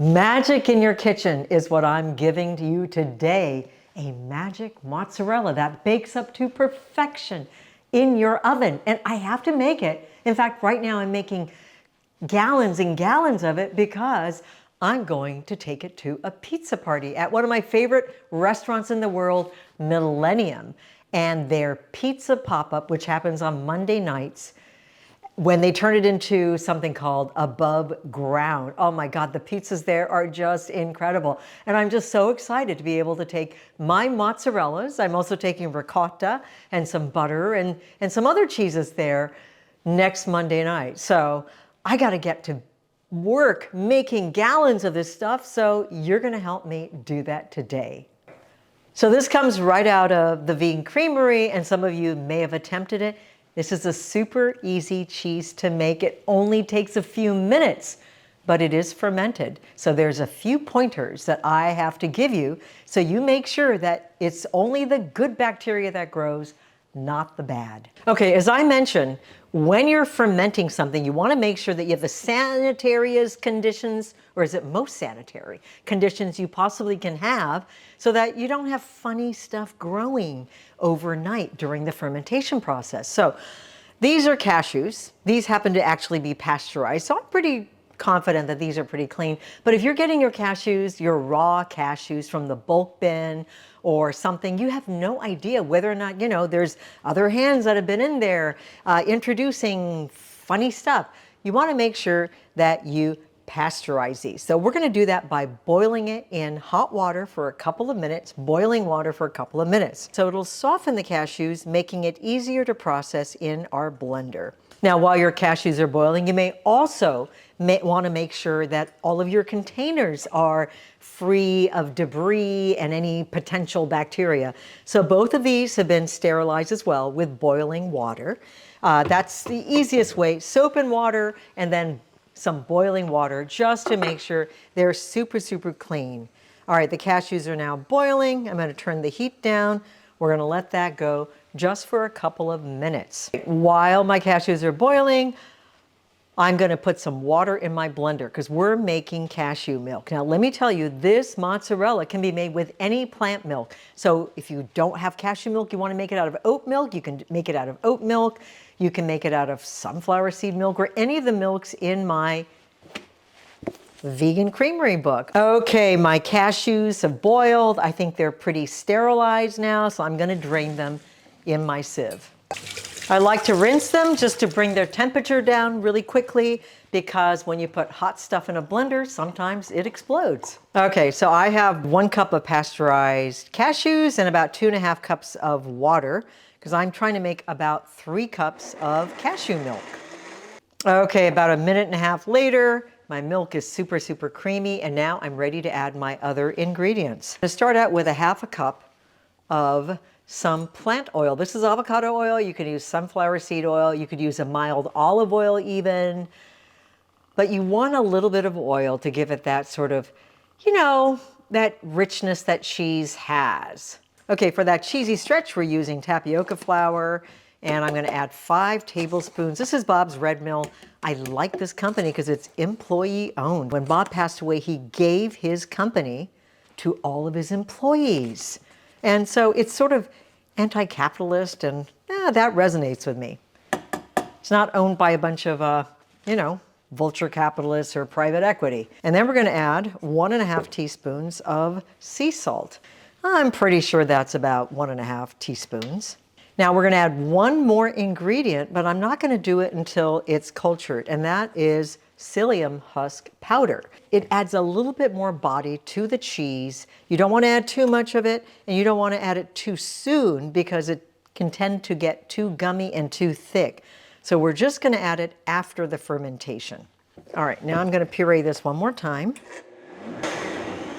Magic in your kitchen is what I'm giving to you today. A magic mozzarella that bakes up to perfection in your oven. And I have to make it. In fact, right now I'm making gallons and gallons of it because I'm going to take it to a pizza party at one of my favorite restaurants in the world, Millennium. And their pizza pop-up, which happens on Monday nights, when they turn it into something called above ground. Oh my God, the pizzas there are just incredible. And I'm just so excited to be able to take my mozzarellas. I'm also taking ricotta and some butter and some other cheeses there next Monday night. So I got to get to work making gallons of this stuff. So you're going to help me do that today. So this comes right out of the Vegan Creamery, and some of you may have attempted it. This is a super easy cheese to make. It only takes a few minutes, but it is fermented. So there's a few pointers that I have to give you so you make sure that it's only the good bacteria that grows, not the bad. Okay, as I mentioned, when you're fermenting something, you want to make sure that you have the sanitariest conditions, or is it most sanitary conditions you possibly can have, so that you don't have funny stuff growing overnight during the fermentation process. So these are cashews. These happen to actually be pasteurized, so I'm pretty confident that these are pretty clean. But if you're getting your cashews, your raw cashews from the bulk bin or something, you have no idea whether or not, there's other hands that have been in there introducing funny stuff. You want to make sure that you pasteurize these. So we're going to do that by boiling it in hot water for a couple of minutes, boiling water for a couple of minutes. So it'll soften the cashews, making it easier to process in our blender. Now, while your cashews are boiling, you may also want to make sure that all of your containers are free of debris and any potential bacteria. So both of these have been sterilized as well with boiling water. That's the easiest way, soap and water, and then some boiling water just to make sure they're super, super clean. All right, the cashews are now boiling. I'm going to turn the heat down. We're going to let that go just for a couple of minutes. While my cashews are boiling, I'm going to put some water in my blender because we're making cashew milk. Now, let me tell you, this mozzarella can be made with any plant milk. So if you don't have cashew milk, you want to make it out of oat milk, you can make it out of oat milk. You can make it out of sunflower seed milk or any of the milks in my Vegan Creamery book. Okay, my cashews have boiled. I think they're pretty sterilized now, so I'm going to drain them in my sieve. I like to rinse them just to bring their temperature down really quickly, because when you put hot stuff in a blender, sometimes it explodes. Okay, so I have 1 cup of pasteurized cashews and about 2.5 cups of water, because I'm trying to make about 3 cups of cashew milk. Okay, about a minute and a half later, my milk is super, super creamy, and now I'm ready to add my other ingredients. I'm going to start out with 1/2 cup of some plant oil. This is avocado oil. You could use sunflower seed oil. You could use a mild olive oil even. But you want a little bit of oil to give it that sort of, that richness that cheese has. Okay, for that cheesy stretch, we're using tapioca flour, and I'm going to add 5 tablespoons. This is Bob's Red Mill. I like this company because it's employee owned. When Bob passed away, he gave his company to all of his employees. And so it's sort of anti-capitalist, and that resonates with me. It's not owned by a bunch of, vulture capitalists or private equity. And then we're going to add 1.5 teaspoons of sea salt. I'm pretty sure that's about 1.5 teaspoons. Now we're going to add 1 more ingredient, but I'm not going to do it until it's cultured, and that is psyllium husk powder. It adds a little bit more body to the cheese. You don't want to add too much of it, and you don't want to add it too soon because it can tend to get too gummy and too thick. So we're just going to add it after the fermentation. All right, now I'm going to puree this one more time.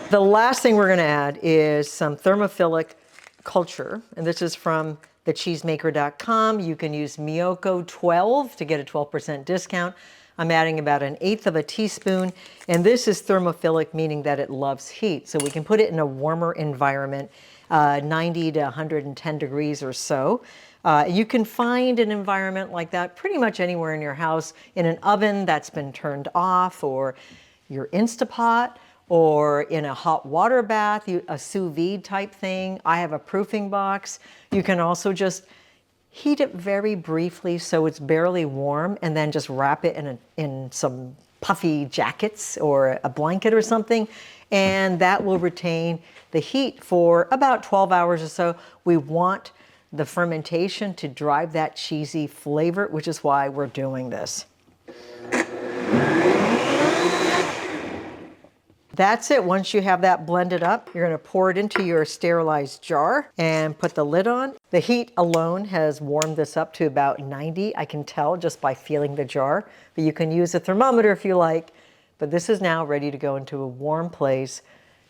The last thing we're going to add is some thermophilic culture, and this is from thecheesemaker.com. You can use Miyoko 12 to get a 12% discount. I'm adding about 1/8 teaspoon, and this is thermophilic, meaning that it loves heat. So we can put it in a warmer environment, 90 to 110 degrees or so. You can find an environment like that pretty much anywhere in your house, in an oven that's been turned off, or your Instapot, or in a hot water bath, a sous vide type thing. I have a proofing box. You can also just heat it very briefly so it's barely warm, and then just wrap it in some puffy jackets or a blanket or something, and that will retain the heat for about 12 hours or so. We want the fermentation to drive that cheesy flavor, which is why we're doing this. That's it. Once you have that blended up, you're going to pour it into your sterilized jar and put the lid on. The heat alone has warmed this up to about 90. I can tell just by feeling the jar, but you can use a thermometer if you like. But this is now ready to go into a warm place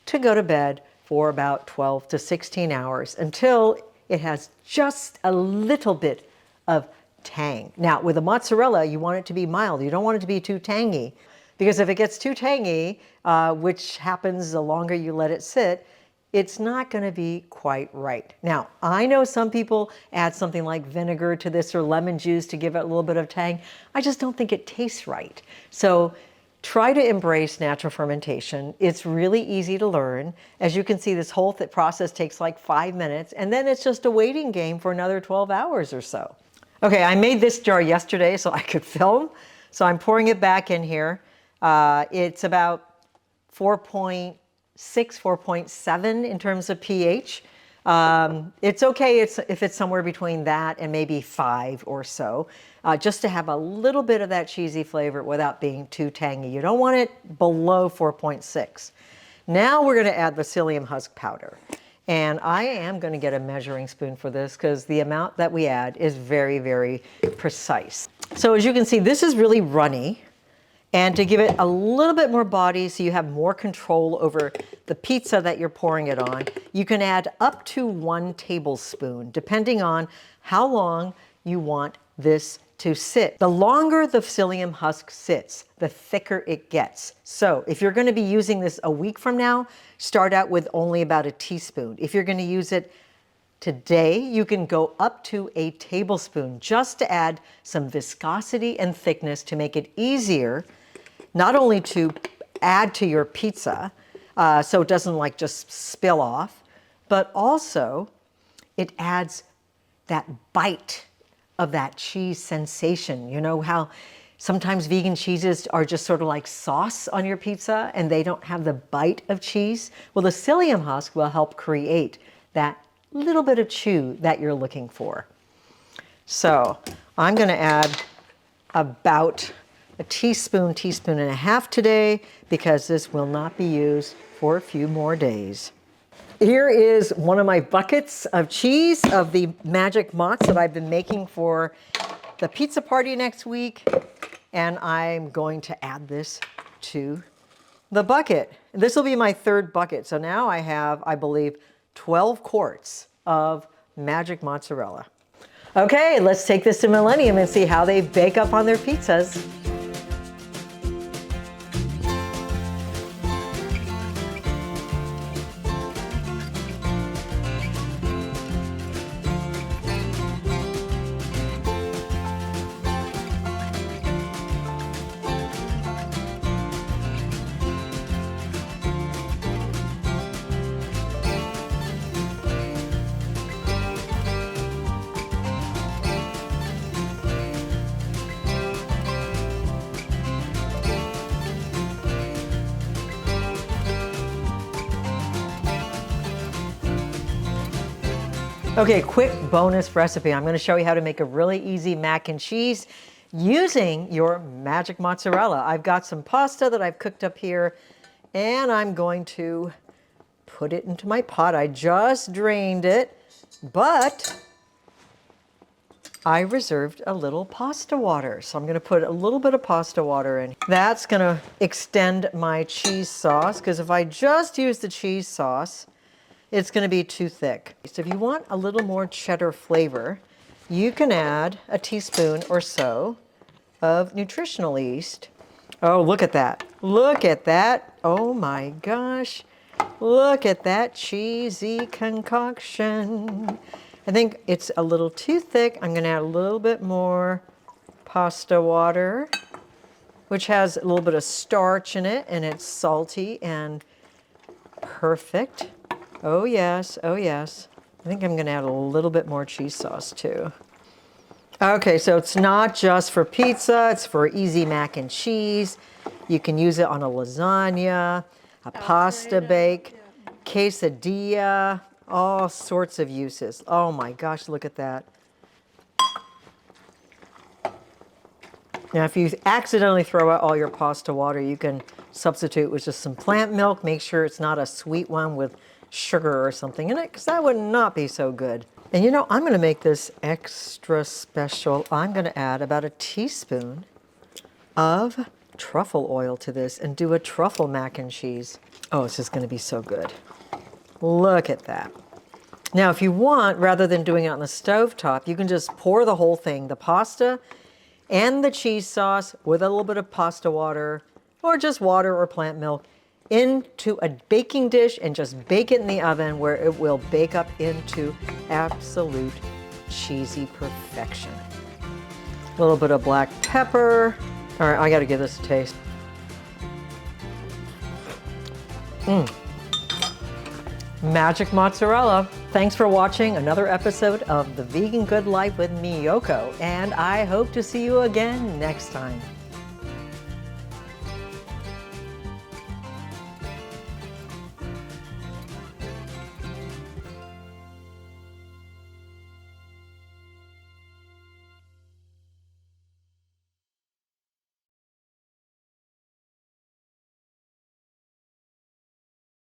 to go to bed for about 12 to 16 hours until it has just a little bit of tang. Now, with a mozzarella, you want it to be mild. You don't want it to be too tangy. Because if it gets too tangy, which happens the longer you let it sit, it's not going to be quite right. Now, I know some people add something like vinegar to this or lemon juice to give it a little bit of tang. I just don't think it tastes right. So try to embrace natural fermentation. It's really easy to learn. As you can see, this whole process takes like 5 minutes, and then it's just a waiting game for another 12 hours or so. Okay, I made this jar yesterday so I could film. So I'm pouring it back in here. It's about 4.6, 4.7 in terms of pH. It's okay if it's somewhere between that and maybe 5 or so, just to have a little bit of that cheesy flavor without being too tangy. You don't want it below 4.6. Now we're going to add the psyllium husk powder. And I am going to get a measuring spoon for this because the amount that we add is very, very precise. So as you can see, this is really runny. And to give it a little bit more body so you have more control over the pizza that you're pouring it on, you can add up to 1 tablespoon, depending on how long you want this to sit. The longer the psyllium husk sits, the thicker it gets. So if you're going to be using this a week from now, start out with only about a teaspoon. If you're going to use it today, you can go up to a tablespoon just to add some viscosity and thickness to make it easier not only to add to your pizza, so it doesn't like just spill off, but also it adds that bite of that cheese sensation. You know how sometimes vegan cheeses are just sort of like sauce on your pizza and they don't have the bite of cheese? Well, the psyllium husk will help create that little bit of chew that you're looking for. So I'm going to add about a teaspoon, teaspoon and a half today, because this will not be used for a few more days. Here is one of my buckets of cheese of the magic mozz that I've been making for the pizza party next week. And I'm going to add this to the bucket. This will be my 3rd bucket. So now I have, I believe, 12 quarts of magic mozzarella. Okay, let's take this to Millennium and see how they bake up on their pizzas. Okay, quick bonus recipe. I'm going to show you how to make a really easy mac and cheese using your magic mozzarella. I've got some pasta that I've cooked up here, and I'm going to put it into my pot. I just drained it, but I reserved a little pasta water. So I'm going to put a little bit of pasta water in. That's going to extend my cheese sauce, because if I just use the cheese sauce, it's going to be too thick. So if you want a little more cheddar flavor, you can add a teaspoon or so of nutritional yeast. Oh, look at that. Look at that. Oh my gosh. Look at that cheesy concoction. I think it's a little too thick. I'm going to add a little bit more pasta water. which has a little bit of starch in it, and it's salty and perfect. Oh yes, oh yes. I think I'm gonna add a little bit more cheese sauce too. Okay, so it's not just for pizza, it's for easy mac and cheese. You can use it on a lasagna, a pasta bake, quesadilla, all sorts of uses. Oh my gosh, look at that. Now, if you accidentally throw out all your pasta water, you can substitute with just some plant milk. Make sure it's not a sweet one with sugar or something in it, because that would not be so good. And you know, I'm going to make this extra special. I'm going to add about a teaspoon of truffle oil to this and do a truffle mac and cheese. Oh, it's just going to be so good. Look at that. Now, if you want, rather than doing it on the stovetop, you can just pour the whole thing, the pasta and the cheese sauce with a little bit of pasta water or just water or plant milk into a baking dish and just bake it in the oven where it will bake up into absolute cheesy perfection. A little bit of black pepper. All right, I got to give this a taste. Magic mozzarella. Thanks for watching another episode of The Vegan Good Life with Miyoko, and I hope to see you again next time.